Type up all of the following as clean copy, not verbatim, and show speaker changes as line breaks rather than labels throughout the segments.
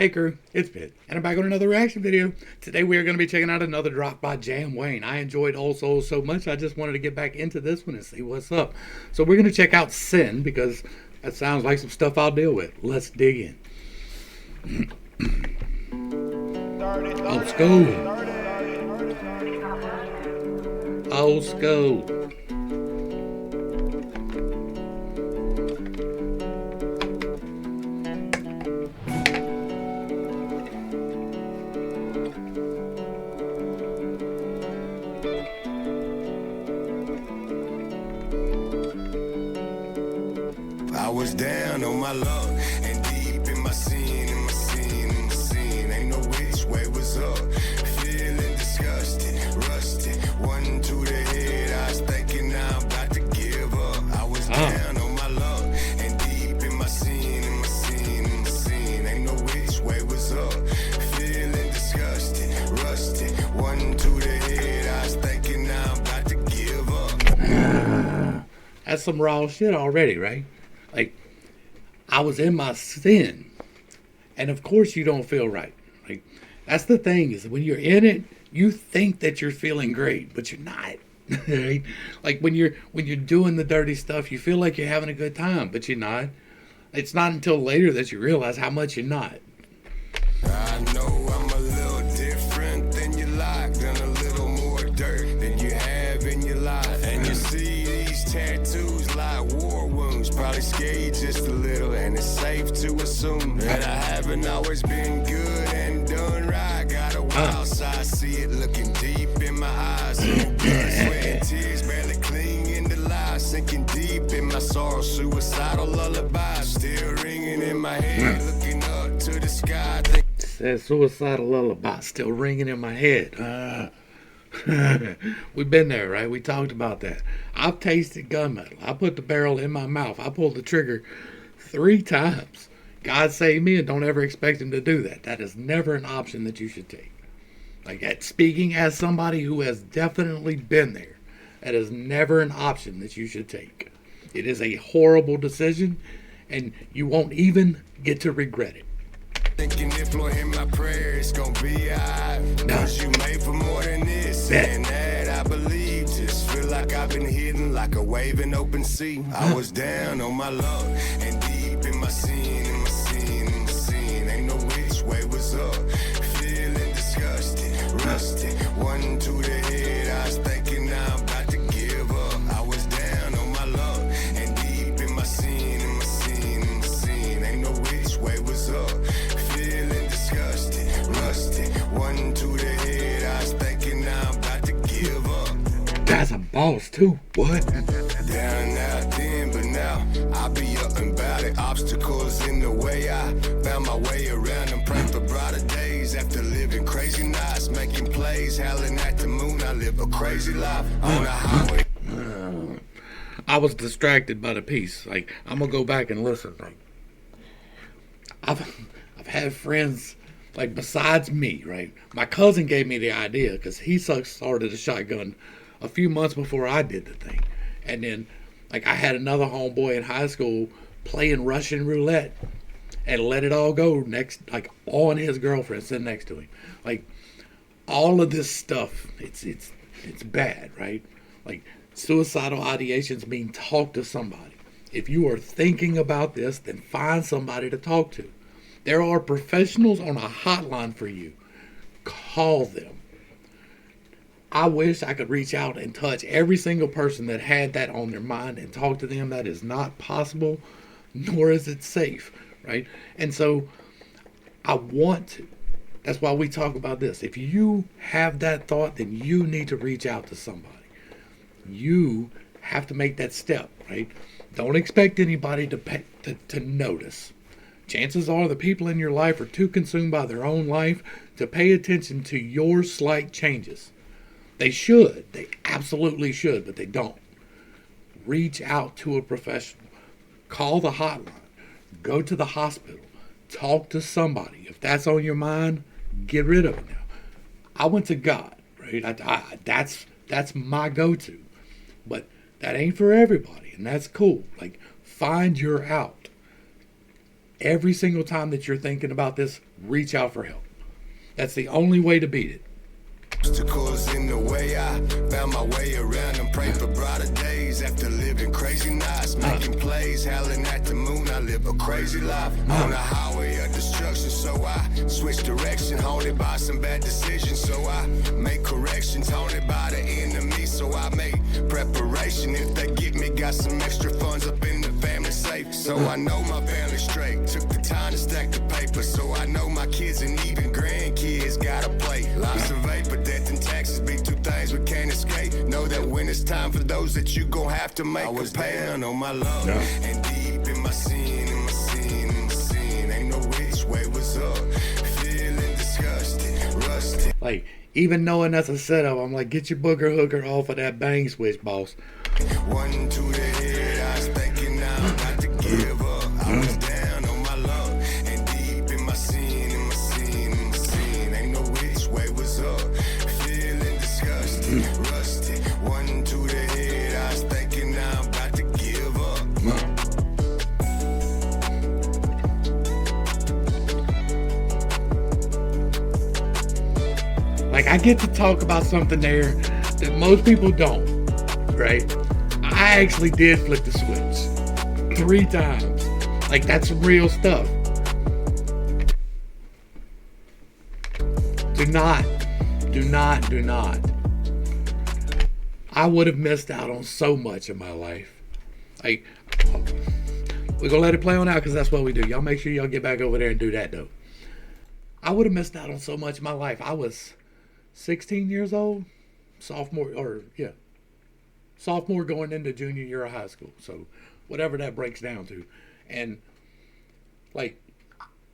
Hey crew, it's Pitt, and I'm back on another reaction video. Today we are going to be checking out another drop by JamWayne. I enjoyed Old Souls so much, I just wanted to get back into this one and see what's up. So we're going to check out Sin, because that sounds like some stuff I'll deal with. Let's dig in. Old school. Old school.
I was down on my luck and deep in my scene, Ain't no which way was up. Feeling disgusted, rusted. One to the head, I was thinking I'm about to give up. I was down on my luck and deep in my scene, Ain't no which way was up. Feeling disgusted, rusted. One to the head, I was thinking I'm about to give up.
That's some raw shit already, right? Like, I was in my sin, and of course you don't feel right. Like, that's the thing, is when you're in it, you think that you're feeling great, but you're not. Right? Like when you're doing the dirty stuff, you feel like you're having a good time, but you're not. It's not until later that you realize how much you're not.
I know I'm a little different than you like, done a little more dirt than you have in your life. And you see these tattoos like war wounds, probably scare you just a little, and it's safe to assume that I haven't always been good and done right. Got a wild side, see it looking deep in my eyes. Blood, sweat, and tears barely clinging to life, sinking deep in my sorrow, suicidal lullaby still ringing in my head, looking up to the sky.
That suicidal lullaby still ringing in my head. We've been there, right? We talked about that. I've tasted gunmetal. I put the barrel in my mouth. I pulled the trigger 3 times. God save me, and don't ever expect him to do that. That is never an option that you should take. Like, speaking as somebody who has definitely been there, that is never an option that you should take. It is a horrible decision, and you won't even get to regret it.
Thinking if Lord hear my prayer, it's gonna be alright. Cause you made for more than this, and that I believe. Just feel like I've been hidden like a wave in open sea. I was down on my luck and deep in my scene, Ain't no which way was up. Feeling disgusted, rusted. One to the head, I was thinking I'm about to give up. I was down on my luck and deep in my scene, Ain't no which way was up. Disgusted, rusted, one to the head, I was thinking I'm about to give up.
That's a boss too. What?
Down out then, but now I be up and about it. Obstacles in the way, I found my way around and praying for brighter days. After living crazy nights, making plays, howling at the moon, I live a crazy life on the highway.
I was distracted by the piece. Like, I'm gonna go back and listen. Like, I've had friends, like, besides me, right? My cousin gave me the idea because he started a shotgun a few months before I did the thing. And then, like, I had another homeboy in high school playing Russian roulette and let it all go next, like, on his girlfriend sitting next to him. Like, all of this stuff, it's bad, right? Like, suicidal ideations mean talk to somebody. If you are thinking about this, then find somebody to talk to. There are professionals on a hotline for you. Call them. I wish I could reach out and touch every single person that had that on their mind and talk to them. That is not possible, nor is it safe, right? And so I want to. That's why we talk about this. If you have that thought, then you need to reach out to somebody. You have to make that step, right? Don't expect anybody to notice. Chances are the people in your life are too consumed by their own life to pay attention to your slight changes. They should. They absolutely should, but they don't. Reach out to a professional. Call the hotline. Go to the hospital. Talk to somebody. If that's on your mind, get rid of it now. I went to God, right? That's my go-to. But that ain't for everybody, and that's cool. Like, find your out. every single time that you're thinking about this, reach out for help. That's the only way to beat it.
Obstacles in the way, I found my way around and prayed for brighter days after living crazy nights, making plays, howling at the moon. I live a crazy life on a highway of destruction, so I switch direction, haunted by some bad decisions, so I make corrections, haunted by the enemy, so I make preparation. If they get me, got some extra funds up in the family safe, so I know my family's straight. Took the time to stack the paper, so I know my kids and even grandkids got a plate. Life's a vapor, death and taxes be two things we can't escape. Know that when it's time for those that you gon' have to make. I was down on my luck and deep in my sin, in my sin, in my sin. Ain't no which way was up. Feeling disgusted, rusted.
Like, even knowing that's a setup, I'm like, get your booger hooker off of that bang switch, boss.
One to the head, I was thinking I'm about to give up. I was down on my luck and deep in my sin, in my sin, in my sin. Ain't no which way was up. Feeling disgusted, rusted. One to the head, I was thinking I'm about to give up.
Like, I get to talk about something there that most people don't, right? I actually did flip the switch 3 times. Like, that's real stuff. Do not. I would have missed out on so much in my life. Like, we're going to let it play on out because that's what we do. Y'all make sure y'all get back over there and do that, though. I would have missed out on so much in my life. I was 16 years old, sophomore going into junior year of high school. So whatever that breaks down to. And like,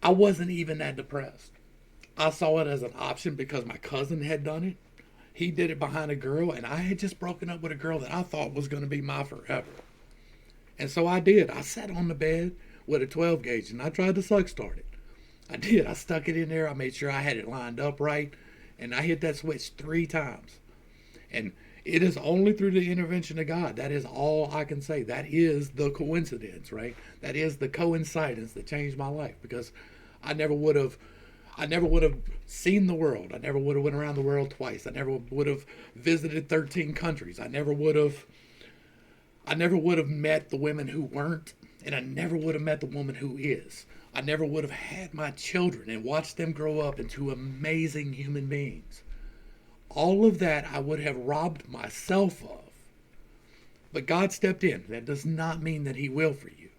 I wasn't even that depressed. I saw it as an option because my cousin had done it. He did it behind a girl, and I had just broken up with a girl that I thought was going to be my forever. And so I did. I sat on the bed with a 12 gauge and I tried to suck start it. I did. I stuck it in there. I made sure I had it lined up right. And I hit that switch 3 times. And it is only through the intervention of God. That is all I can say. That is the coincidence, right? That is the coincidence that changed my life, because I never would have seen the world. I never would have went around the world twice. I never would have visited 13 countries. I never would have met the women who weren't, and I never would have met the woman who is. I never would have had my children and watched them grow up into amazing human beings. All of that I would have robbed myself of. But God stepped in. That does not mean that He will for you.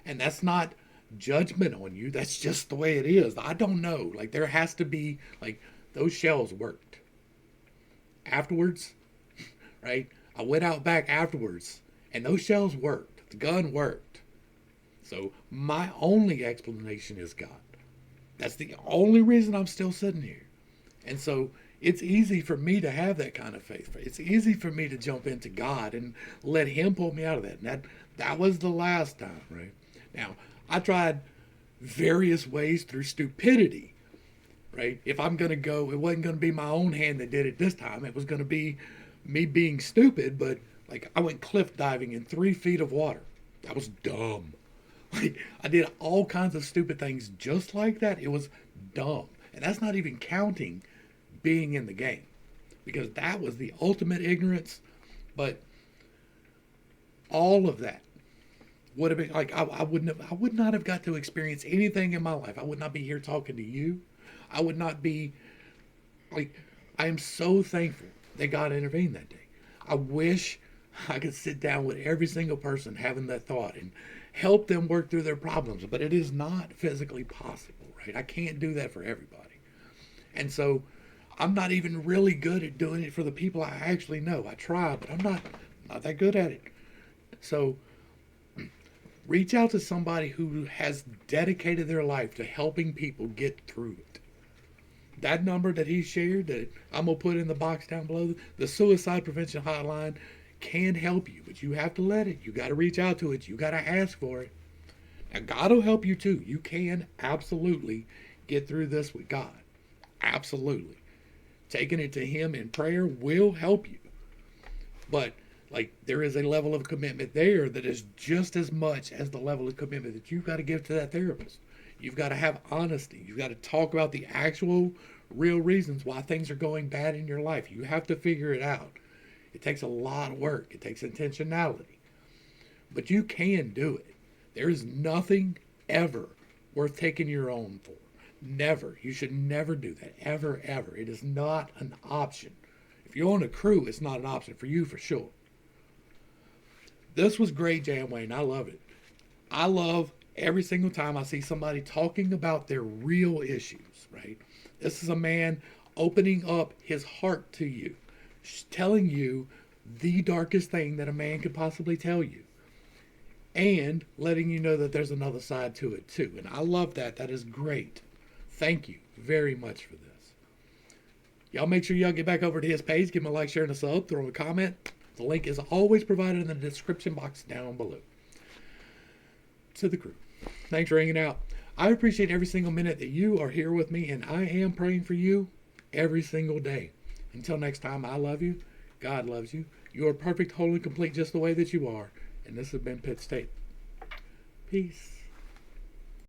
And that's not judgment on you. That's just the way it is. I don't know. Like, there has to be, like, those shells worked. Afterwards, right? I went out back afterwards, and those shells worked. The gun worked. So my only explanation is God. That's the only reason I'm still sitting here. And so it's easy for me to have that kind of faith. It's easy for me to jump into God and let Him pull me out of that. And that was the last time, right? Now, I tried various ways through stupidity, right? If I'm going to go, it wasn't going to be my own hand that did it this time. It was going to be me being stupid, but like, I went cliff diving in 3 feet of water. That was dumb. Like, I did all kinds of stupid things just like that. It was dumb. And that's not even counting being in the game, because that was the ultimate ignorance. But all of that would have been like, I would not have got to experience anything in my life. I would not be here talking to you. I would not be like, I am so thankful that God intervened that day. I wish I could sit down with every single person having that thought and help them work through their problems, but it is not physically possible, right? I can't do that for everybody. And so I'm not even really good at doing it for the people I actually know. I try, but I'm not that good at it. So reach out to somebody who has dedicated their life to helping people get through it. That number that he shared, that I'm going to put in the box down below, the suicide prevention hotline, can help you, but you have to let it. You got to reach out to it. You got to ask for it. Now, God will help you too. You can absolutely get through this with God. Absolutely. Taking it to Him in prayer will help you. But Like, there is a level of commitment there that is just as much as the level of commitment that you've got to give to that therapist. You've got to have honesty. You've got to talk about the actual, real reasons why things are going bad in your life. You have to figure it out. It takes a lot of work, it takes intentionality. But you can do it. There is nothing ever worth taking your own for. Never. You should never do that. Ever, ever. It is not an option. If you own a crew, it's not an option for you for sure. This was great, JamWayne. I love it. I love every single time I see somebody talking about their real issues, right? This is a man opening up his heart to you, telling you the darkest thing that a man could possibly tell you, and letting you know that there's another side to it too. And I love that. That is great. Thank you very much for this. Y'all make sure y'all get back over to his page, give him a like, share, and a sub, throw him a comment. The link is always provided in the description box down below. To the crew, thanks for hanging out. I appreciate every single minute that you are here with me, and I am praying for you every single day. Until next time, I love you. God loves you. You are perfect, whole, and complete just the way that you are. And this has been Pitt State. Peace.